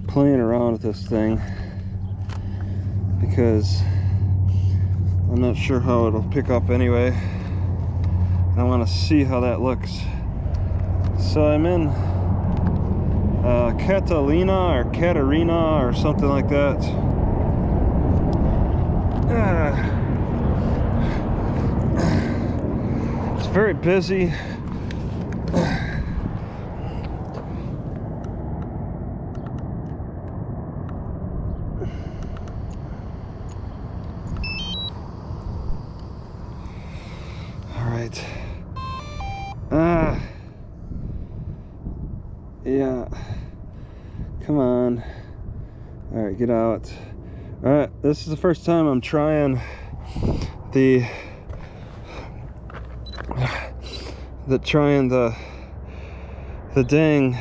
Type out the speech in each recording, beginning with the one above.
playing around with this thing because I'm not sure how it'll pick up anyway. I want to see how that looks. So I'm in CATARINA or CATARINA or something like that. It's very busy. Yeah, come on. All right, get out. All right, this is the first time I'm trying the dang.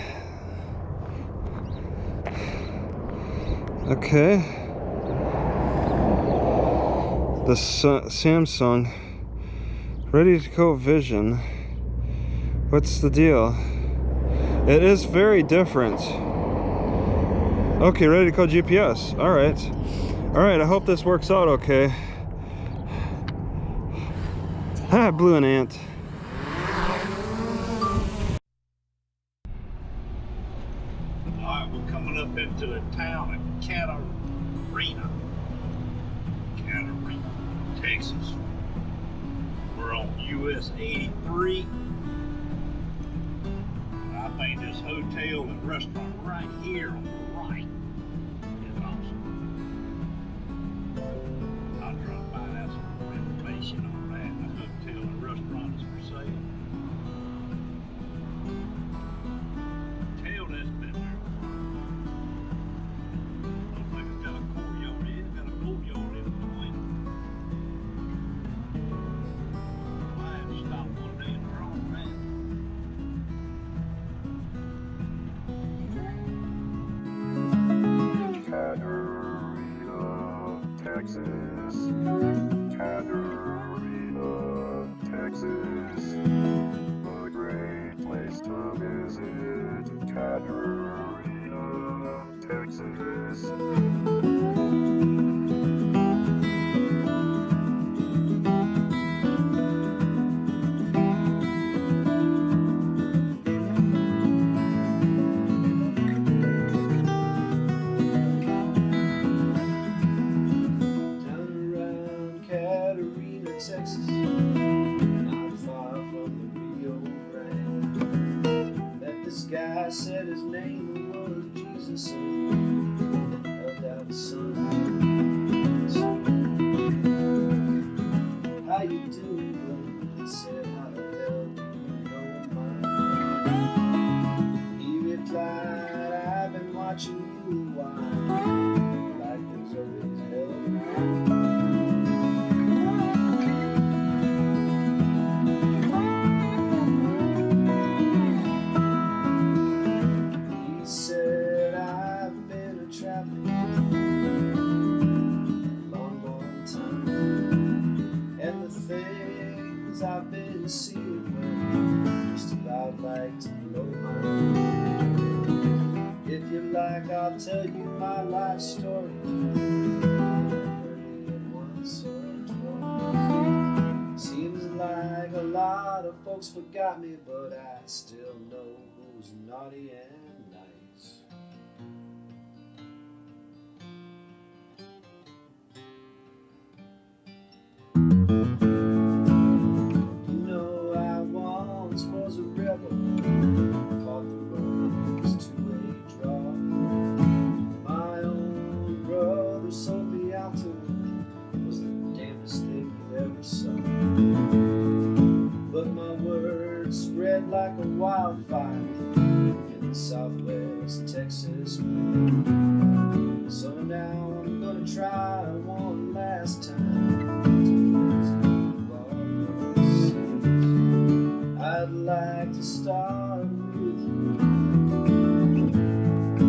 Okay, the Samsung Ready to Go Vision. What's the deal? It is very different. Okay, Ready to Go GPS. All right. All right, I hope this works out okay. Ah, I blew an ant. All right, we're coming up into the town of CATARINA, Texas. We're on US 83. I think this hotel and restaurant right here on the right is awesome. I'll try to find out some more information on that. The hotel and restaurant is for sale. Hotel that's been there. Looks like it's got a courtyard in it. Got a courtyard in between. I had to stop one day and draw that. CATARINA, Texas. CATARINA, Texas. A great place to visit. CATARINA, Texas. Texas, not far from the Rio Grande. Met this guy, said his name was Jesus, and held out his son. How you doing, brother? He said, how the hell do you know mine? He replied, I've been watching you a while, like there's always hell around. I've been seeing well, just about like to blow my mind. If you like, I'll tell you my life story. Heard it once or twice. Seems like a lot of folks forgot me, but I still know who's naughty and nice. Was a rebel, fought the Romans to a draw. My own brother sold me out to him, was the damnedest thing you ever saw. But my word spread like a wildfire in the southwest Texas wind. So now I'm gonna try one last time I'd like to start with you, if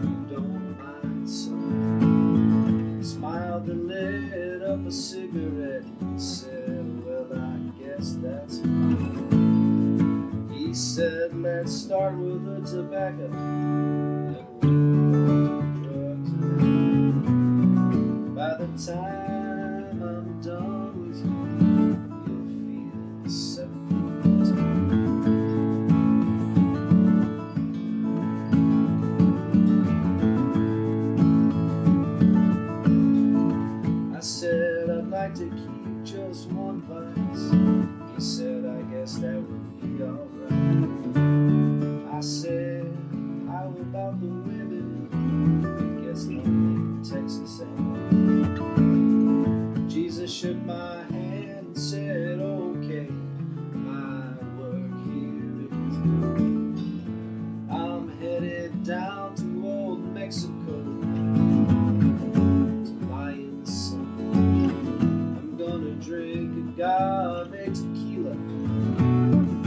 you don't mind, son. Smiled and lit up a cigarette and said, well, I guess that's fine. He said, let's start with the tobacco. it's lonely in Texas. And Jesus shook my hand and said, okay, my work here is done. I'm headed down to old Mexico to lie in the sun. I'm gonna drink agave tequila and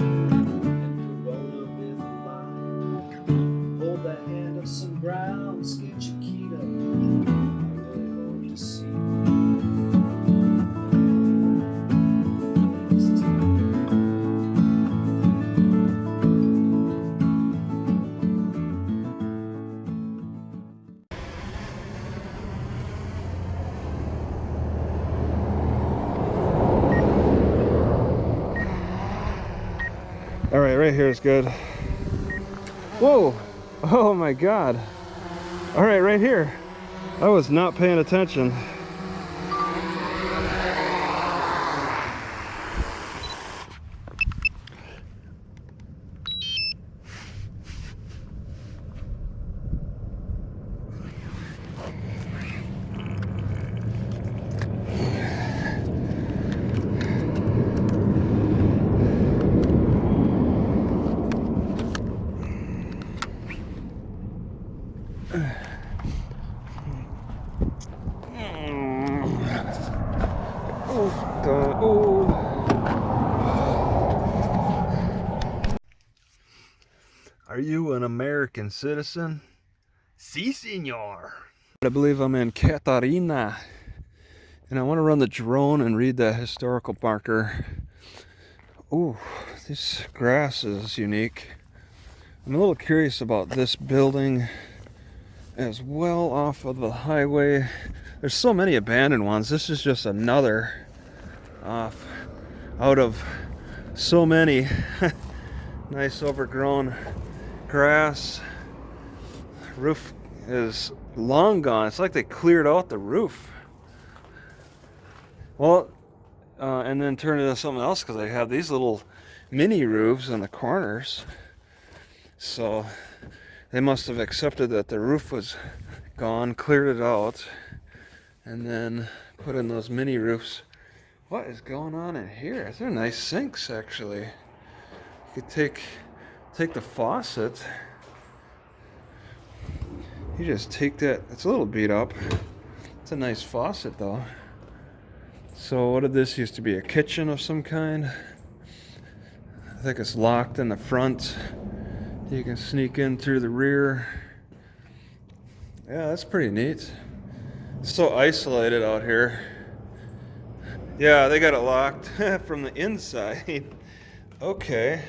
Corona with lime. Hold the hand of some brown skin Chiquita. I really hope to see you next time. All right, right here is good. Whoa! Oh my God! All right, right here. I was not paying attention. Are you an American citizen? Si, senor. I believe I'm in CATARINA, and I want to run the drone and read the historical marker. Ooh, this grass is unique. I'm a little curious about this building as well off of the highway. There's so many abandoned ones. This is just another off out of so many. Nice overgrown grass. Roof is long gone. It's like they cleared out the roof. Well, and then turned it into something else because they have these little mini roofs in the corners. So they must have accepted that the roof was gone, cleared it out, and then put in those mini roofs. What is going on in here? They're nice sinks, actually. You could take the faucet. You just take that. It's a little beat up. It's a nice faucet, though. So what did this used to be? A kitchen of some kind? I think it's locked in the front. You can sneak in through the rear. Yeah, that's pretty neat. It's so isolated out here. Yeah, they got it locked from the inside. Okay.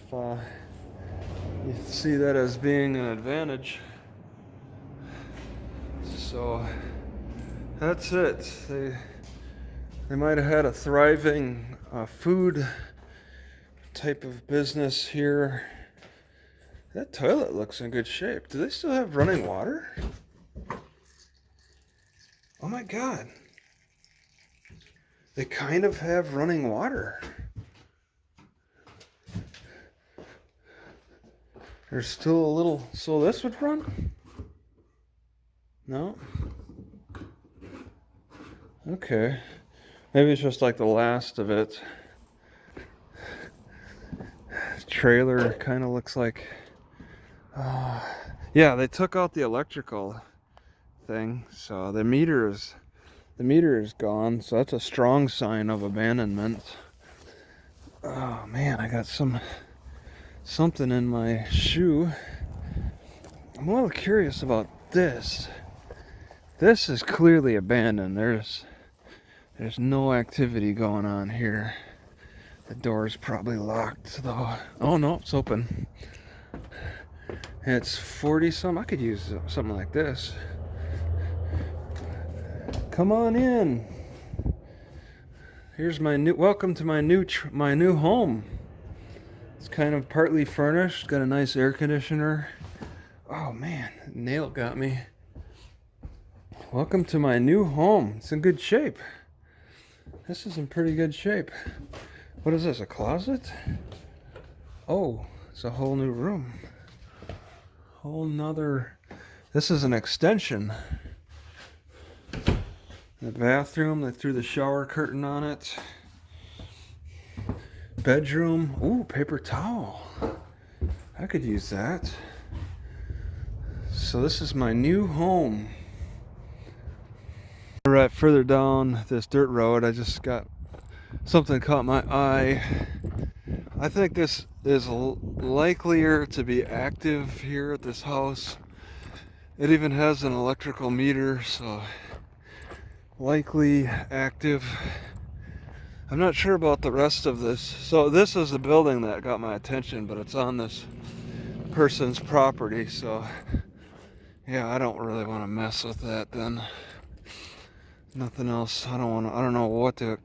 If you see that as being an advantage. So that's it. They might have had a thriving food type of business here. That toilet looks in good shape. Do they still have running water? Oh my God. They kind of have running water. There's still a little, so this would run? No? Okay. Maybe it's just like the last of it. Trailer kind of looks like, yeah, they took out the electrical thing, so the meter is gone, so that's a strong sign of abandonment. Oh man, I got something in my shoe. I'm a little curious about this. This is clearly abandoned. There's no activity going on here. The door's probably locked though. Oh no, it's open. It's 40 some. I could use something like this. Come on in. Here's my welcome to my new home. It's kind of partly furnished. Got a nice air conditioner. Oh man, nail got me. Welcome to my new home. It's in good shape. This is in pretty good shape. What is this, a closet? Oh, it's a whole new room. Whole nother, This is an extension. The bathroom, they threw the shower curtain on it. Bedroom, ooh, paper towel. I could use that. So this is my new home. Right further down this dirt road, I just got something caught my eye. I think this is likelier to be active here at this house. It even has an electrical meter, so likely active. I'm not sure about the rest of this. So this is the building that got my attention, but it's on this person's property, so yeah, I don't really want to mess with that then. Nothing else. I don't know what to,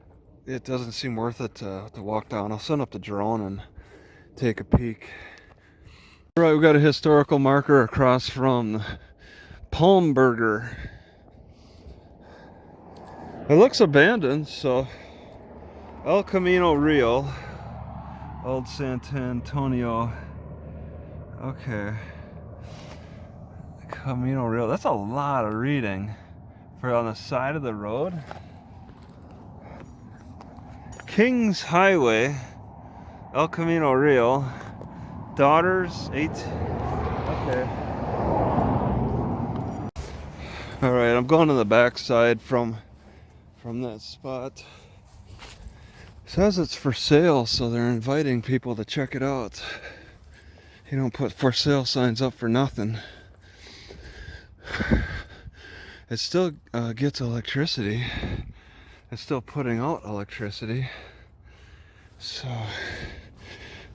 it doesn't seem worth it to walk down. I'll send up the drone and take a peek. All right, we got a historical marker across from Palm Burger. It looks abandoned, so El Camino Real, Old San Antonio. Okay. Camino Real. That's a lot of reading for on the side of the road. Kings Highway, El Camino Real. Daughters, 8. Okay. All right, I'm going to the backside from that spot. It says it's for sale, so they're inviting people to check it out. You don't put for sale signs up for nothing. It still gets electricity. It's still putting out electricity. So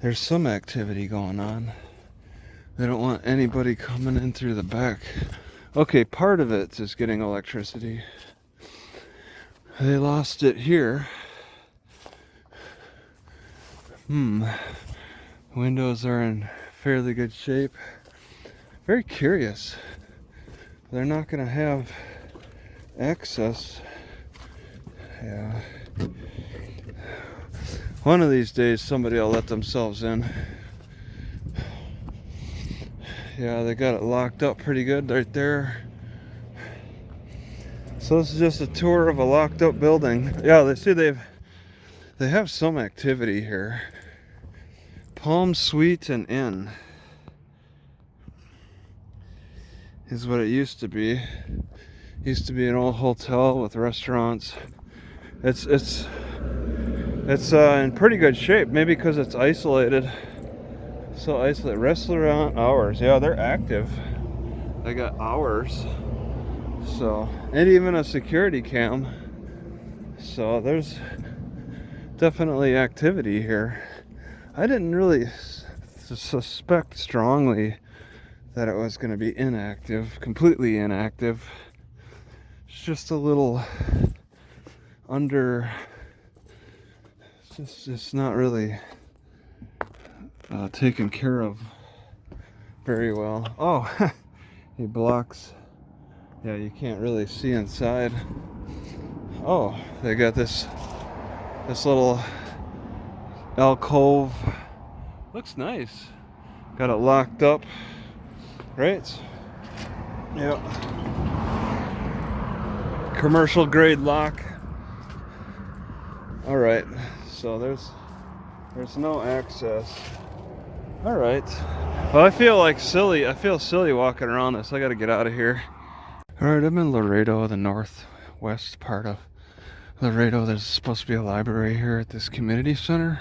there's some activity going on. They don't want anybody coming in through the back. Okay, part of it is getting electricity. They lost it here. Windows are in fairly good shape. Very curious. They're not going to have access. Yeah. One of these days somebody will let themselves in. Yeah, they got it locked up pretty good right there. So this is just a tour of a locked up building. Yeah, they see they have some activity here. Palm Suite and Inn is what it used to be. Used to be an old hotel with restaurants. It's in pretty good shape. Maybe because it's isolated. So isolated. Restaurant hours. Yeah, they're active. They got hours. So, and even a security cam. So there's definitely activity here. I didn't really suspect strongly that it was going to be inactive, completely inactive. It's just a little under, it's not really taken care of very well. Oh, he blocks. Yeah, you can't really see inside. Oh, they got this little alcove. Looks nice. Got it locked up, right? Yep. Commercial grade lock. All right. So there's no access. All right. Well, I feel silly walking around this. I got to get out of here. All right, I'm in Laredo, the northwest part of Laredo. There's supposed to be a library here at this community center.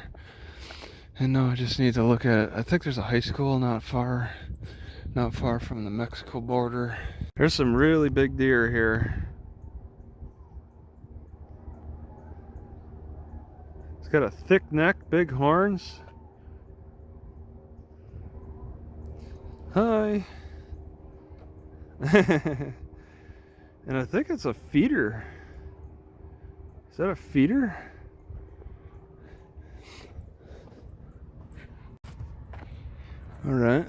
And now I just need to look at it. I think there's a high school not far from the Mexico border. There's some really big deer here. It's got a thick neck, big horns. Hi. And I think it's a feeder. Is that a feeder? All right.